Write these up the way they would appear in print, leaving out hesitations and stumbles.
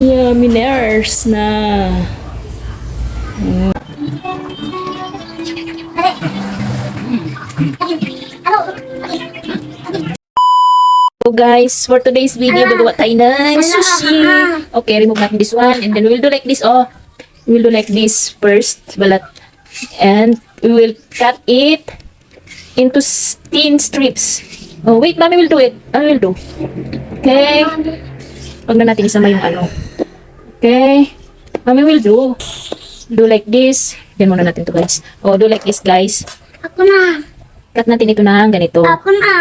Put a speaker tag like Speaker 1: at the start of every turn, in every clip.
Speaker 1: Miners na. So guys, for today's video, gagawa tayo ng sushi. Okay, remove natin this one. And then we will do like this, oh. We will do like this first, balat. And we will cut it into thin strips. Oh, wait, Mami will do it. I will do. Okay. Huwag na natin isama yung ano. Okay. Mami will do. Do like this. Yan muna natin to guys. Oh, do like this guys.
Speaker 2: Ako na.
Speaker 1: Cut natin ito na ganito.
Speaker 2: Ako na.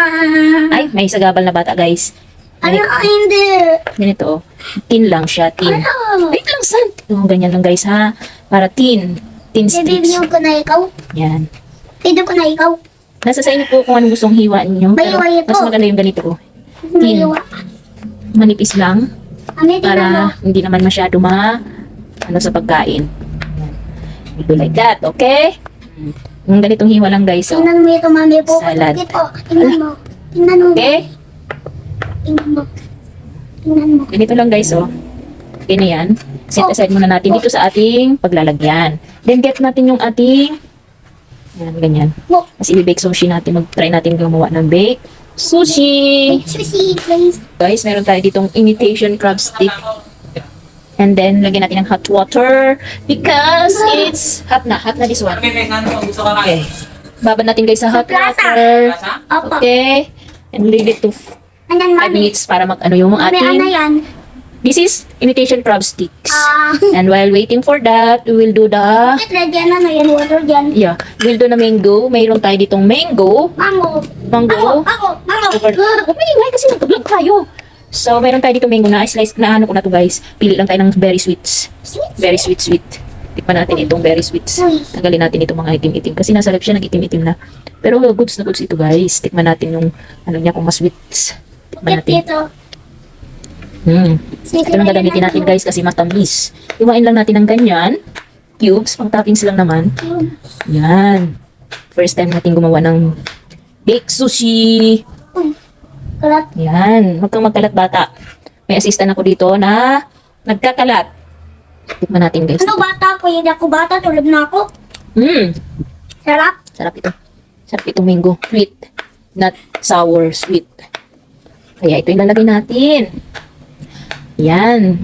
Speaker 1: Ay, may sagabal na bata guys.
Speaker 2: Ano hindi?
Speaker 1: Ganito oh. Tin lang siya, tin.
Speaker 2: Ano?
Speaker 1: Wait lang, san? Oh, ganyan lang guys ha. Para tin. Tin strips.
Speaker 2: Bibigyan ko na ikaw.
Speaker 1: Yan.
Speaker 2: Bibigyan ko na ikaw.
Speaker 1: Nasa sa inyo po kung anong gustong hiwa ninyo. Pero
Speaker 2: Bayo-bayo
Speaker 1: mas
Speaker 2: po.
Speaker 1: maganda yung ganito oh. Tin.
Speaker 2: Mayiwa.
Speaker 1: Manipis lang.
Speaker 2: Ami, tingnan mo.
Speaker 1: Para hindi naman masyado ano sa pagkain. Yan. We do like that, okay? Yung ganitong hiwa lang guys. Oh.
Speaker 2: Tingnan mo ito, mami po.
Speaker 1: Salad.
Speaker 2: Ito. Tingnan mo. Tingnan mo.
Speaker 1: Okay?
Speaker 2: Tingnan mo. Tingnan mo.
Speaker 1: Ganito lang guys, oh. Okay na yan. Set aside muna natin dito sa ating paglalagyan. Then get natin yung ating yan, ganyan.
Speaker 2: Mo.
Speaker 1: Kasi i-bake sushi natin. Mag-try natin gumawa ng bake sushi.
Speaker 2: Sushi, please.
Speaker 1: Guys, meron tayo ditong imitation crab stick. And then, lagyan natin ng hot water because it's hot na this one. Okay. Babad natin guys sa hot water.
Speaker 2: Opo.
Speaker 1: Okay. And leave it to 5
Speaker 2: Ayan, mami.
Speaker 1: minutes para mag-ano yung
Speaker 2: Mami, ano
Speaker 1: ating...
Speaker 2: yan?
Speaker 1: This is imitation crab sticks.
Speaker 2: Ah.
Speaker 1: And while waiting for that, we will do the...
Speaker 2: Bakit ready ano yan? Water dyan.
Speaker 1: Yeah, we'll do na mango. Mayroon tayo ditong mango.
Speaker 2: Mango.
Speaker 1: Mango.
Speaker 2: Mango.
Speaker 1: Huwag may ingay kasi nagpag tayo. So, mayroon tayo ditong mango na slice na ano ko na to guys. Pili lang tayo ng very sweets. Very sweet. Tikman natin itong very sweets. Tanggalin natin itong mga itim-itim. Kasi nasa lip siya nag-itim-itim na. Pero goods na goods ito guys. Tikman natin yung ano niya kung mas sweets. Tikman natin.
Speaker 2: Dito.
Speaker 1: Ito lang gagamitin natin guys kasi matamis. Iwain lang natin ng ganyan. Cubes, pang toppings lang naman. Yan. First time natin gumawa ng bake sushi.
Speaker 2: Kalat.
Speaker 1: Yan. Huwag kang magkalat bata. May assistant ako dito na nagkakalat. Tikman natin guys.
Speaker 2: Ano bata ko? Hindi ako bata. Tulad na ako. Sarap.
Speaker 1: Sarap ito. Sarap itong mango. Sweet. Not sour. Sweet. Kaya ito yung lalagay natin. Yan.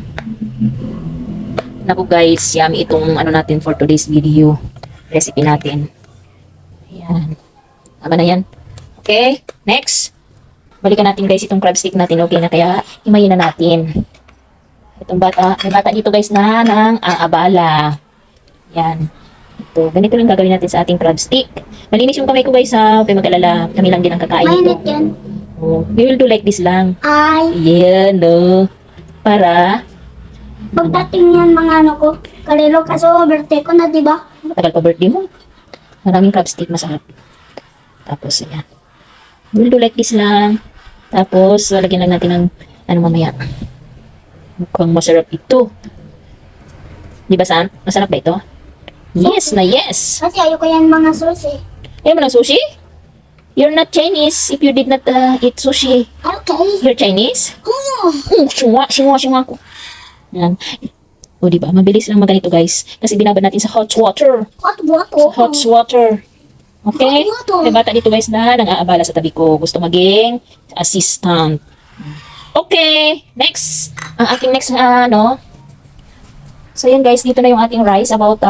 Speaker 1: Naku guys, yummy itong ano natin for today's video. Recipe natin. Yan. Tama na yan. Okay, next. Balikan natin guys itong crab stick natin. Okay na, kaya himayin na natin. Itong bata, may bata dito guys na nang aabala. Yan. Ito, ganito lang gagawin natin sa ating crab stick. Malinis yung kamay ko guys ha. Huwag mag-alala. Kami lang din ang kakain
Speaker 2: Mainit
Speaker 1: ito.
Speaker 2: yan.
Speaker 1: Oh, we will do like this lang.
Speaker 2: Ay.
Speaker 1: Yan, no. Para,
Speaker 2: Pagdating yan mga ano ko. Kalilo kaso birthday ko na, di ba?
Speaker 1: matagal pa birthday mo. Maraming crab stick, masarap. Tapos, ayan. We'll do like this lang. Tapos, lagyan lang natin ng, ano mamaya. Mukhang masarap ito. Di ba, Sam? Masarap ba ito? Yes na yes.
Speaker 2: Kasi ayoko yan mga sushi.
Speaker 1: Ayaw mo ng sushi? You're not Chinese if you did not eat sushi.
Speaker 2: Okay.
Speaker 1: You're Chinese?
Speaker 2: Oh.
Speaker 1: Sinwa ko. Yan. O, diba? Mabilis lang maganito, guys. Kasi binabad natin sa hot water.
Speaker 2: Hot water.
Speaker 1: Hot water. Okay?
Speaker 2: Hot water.
Speaker 1: May bata dito, guys, na nang-aabala sa tabi ko. Gusto maging assistant. Okay. Next. Ang ating next, So, yan, guys. Dito na yung ating rice. About,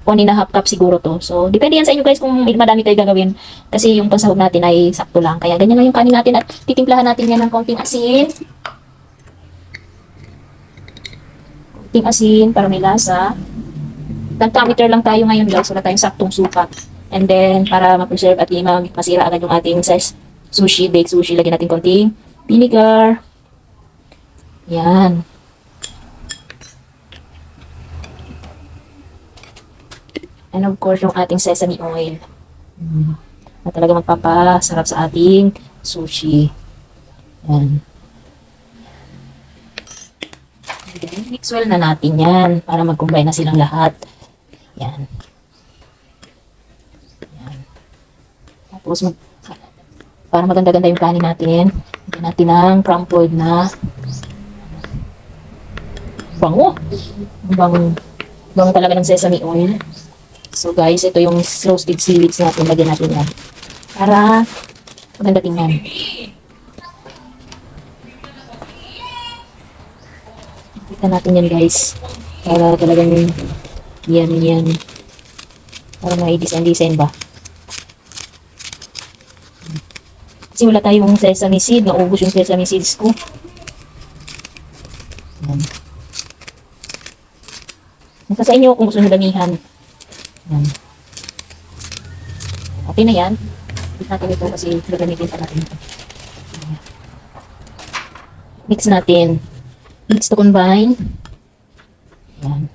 Speaker 1: 1.5 cup siguro to. So, depende yan sa inyo guys kung madami kayo gagawin. Kasi yung pansahog natin ay sakto lang. Kaya ganyan lang yung kanin natin at titimplahan natin yan ng konting asin. Konting asin para may lasa. Thermometer lang tayo ngayon guys. Wala tayong saktong sukat. And then, para ma-preserve at hindi masira agad yung ating sushi, baked sushi, lagyan natin konting vinegar. Yan. And of course, yung ating sesame oil. Na talaga magpapasarap sa ating sushi. Yan. Mix well na natin yan para mag-combine na silang lahat. Yan. Yan. Tapos, para maganda-ganda yung kanin natin, lagyan natin ng crumbled na Bango. Bango. Bango talaga ng sesame oil. So guys, ito yung roasted seaweeds natin. Lagyan natin yan. Para maganda tingnan. Kita natin yan guys. Para talagang yan. Para may design ba. Kasi wala tayong sesame seed. Naubos yung sesame seeds ko. Yan. Nasa sa inyo kung gusto nyo damihan. Yan. Okay na yan. Mix natin ito kasi gagamitin pa natin ito. Mix natin. Mix to combine. Yan.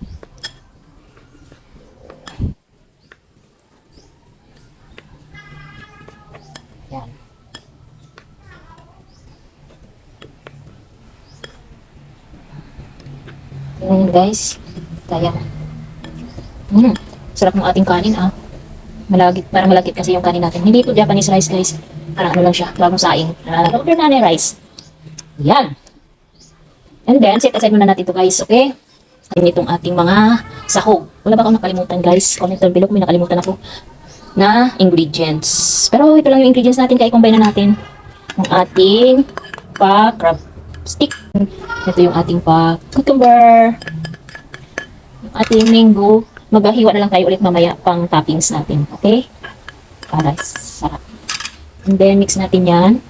Speaker 1: Yan. Yan guys. Kaya. Sarap ng ating kanin Malagit, parang malagit kasi yung kanin natin. Hindi ito Japanese rice guys. Parang ano lang siya, bagong saing. Order na rice. Yan. And then, set aside muna natin ito guys, okay? Ayun itong ating mga sahog. Wala ba akong nakalimutan guys? Comment down below kung may nakalimutan ako na ingredients. Pero ito lang yung ingredients natin, kaya combine na natin ang ating crab stick. Ito yung ating cucumber. Yung ating mango. Maghahiwa na lang tayo ulit mamaya pang toppings natin. Okay? Para sarap. And then, mix natin yan.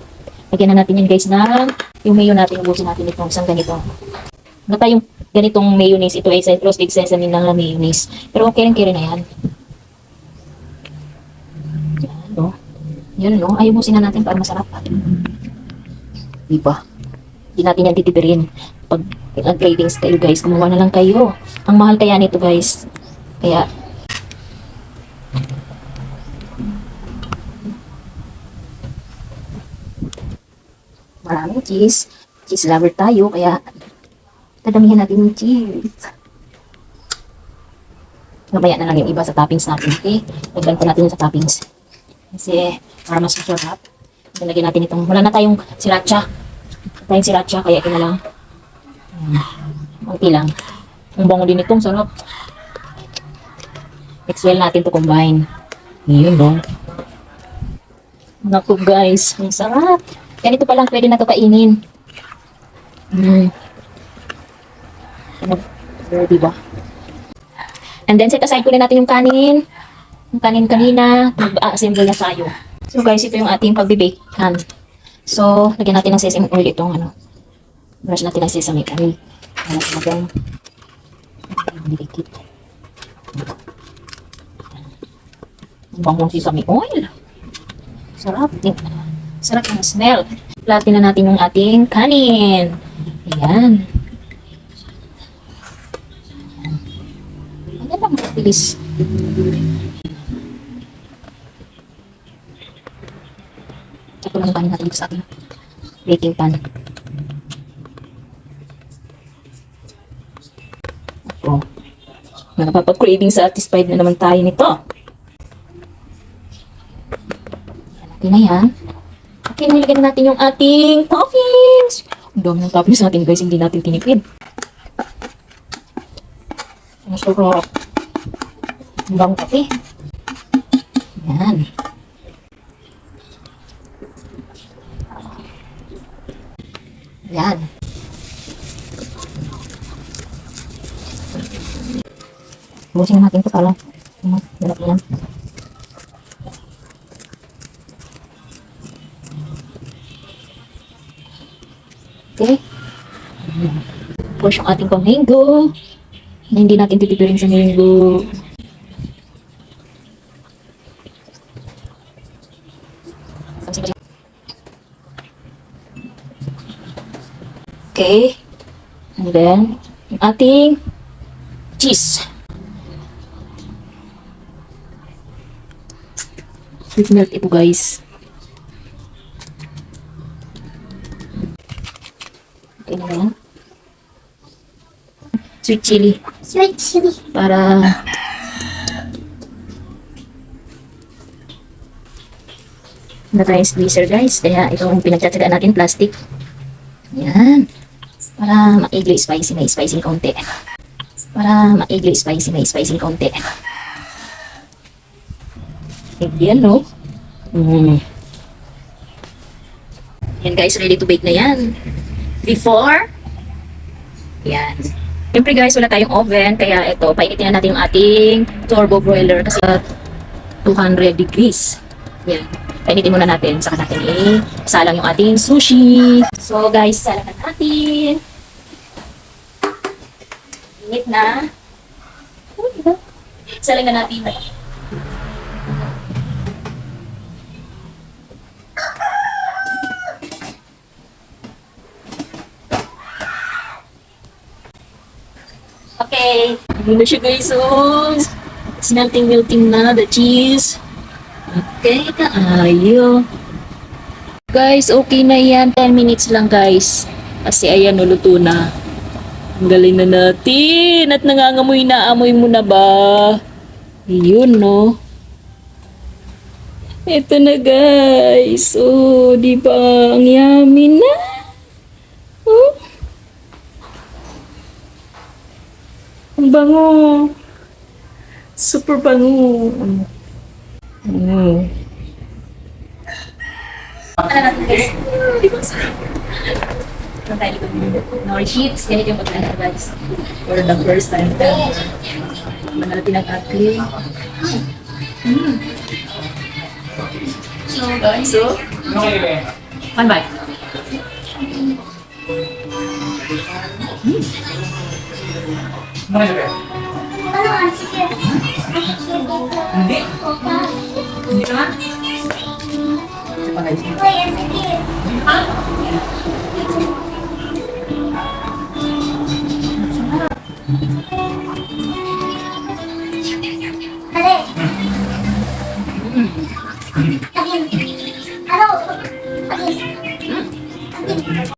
Speaker 1: Lagyan na natin yan guys na yung mayo natin. Ubusin natin itong isang ganito. Wala tayong ganitong mayonnaise. Ito ay roasted sesame na mayonnaise. Pero okay lang kaya na yan. Yan o. Yan o. Ayubusin na natin para masarap. Diba? Hindi natin yan titipirin. Pag cravings kayo guys, kumuha na lang kayo. Ang mahal kaya nito guys. Kaya, maraming cheese. Cheese lover tayo, kaya dadamihan natin yung cheese. Mamaya na lang yung iba sa toppings natin, okay? Lagyan pa natin yung sa toppings. Kasi, para mas masarap. Lagyan natin itong, wala na tayong sriracha. Tayong sriracha, kaya ito na lang. Okay lang. Ang bango din itong sarap. Mix well natin to combine. Ngayon no. Naku guys, ang sarap. Ganito pa lang pwede na to kainin. Diba? And then set aside ko na natin yung kanin. Yung kanin kanina, mag-assemble na tayo. So guys, ito yung ating pagbe-bake pan. So, lagyan natin ng sesame oil itong brush natin ng sesame oil. Magang dikit. Bangong sesame oil. Sarap din. Sarap ng smell. Platin na natin yung ating kanin. Ayan. Ano lang mabilis. Ito lang yung kanin natin dito sa ating baking pan. Ako. Nakapag-craving satisfied na naman tayo nito. Okay na yan. Okay, nilagyan natin yung ating toppings. Ang dami ng toppings natin guys, hindi natin tinipid. Ang sarap. Ang bang kape. Yan. Yan. Busin na natin ito para dalap yan. Okay. Of course, yung ating pang-mango. Na hindi natin titipirin sa mango. Okay. And then, yung ating cheese. Sweet milk ito guys. Okay na yan. Sweet chili.
Speaker 2: Sweet chili.
Speaker 1: Para na tayong squeezer guys. Kaya ito ang pinagtsatsagaan natin, plastic. Yan. Para Para maigli spicy, may spicy konti. Para maigli spicy, may spicy konti. Yan, no? Yan guys, ready to bake na yan. Before, yan. Siyempre guys, wala tayong oven, kaya ito, painitin na natin yung ating turbo broiler kasi 200 degrees. Yan. Painitin muna natin, saka natin salang yung ating sushi. So guys, salangan natin. Init na. Salangan natin. Okay. Ano na siya guys, oh. It's melting na the cheese. Okay, kaayo. Guys, okay na yan. 10 minutes lang guys. Kasi ayan, nuluto na. Ang galing na natin. At nangangamoy na. Amoy mo na ba? Yun, no? Ito na guys. Oh, di ba? Ang yummy na. Oh. Ang bango. Super bango. Ano natin guys? Di ba sarap? Ano tayo dito? Nori sheets. Ganito yung pagkana guys. For the first time. Ano natin ang ating. So guys, so. One bite.
Speaker 2: Ano, sige.
Speaker 1: Hindi. Hindi naman.
Speaker 2: Kuya, sige. Dali. Agin. Ano? Agin. Agin.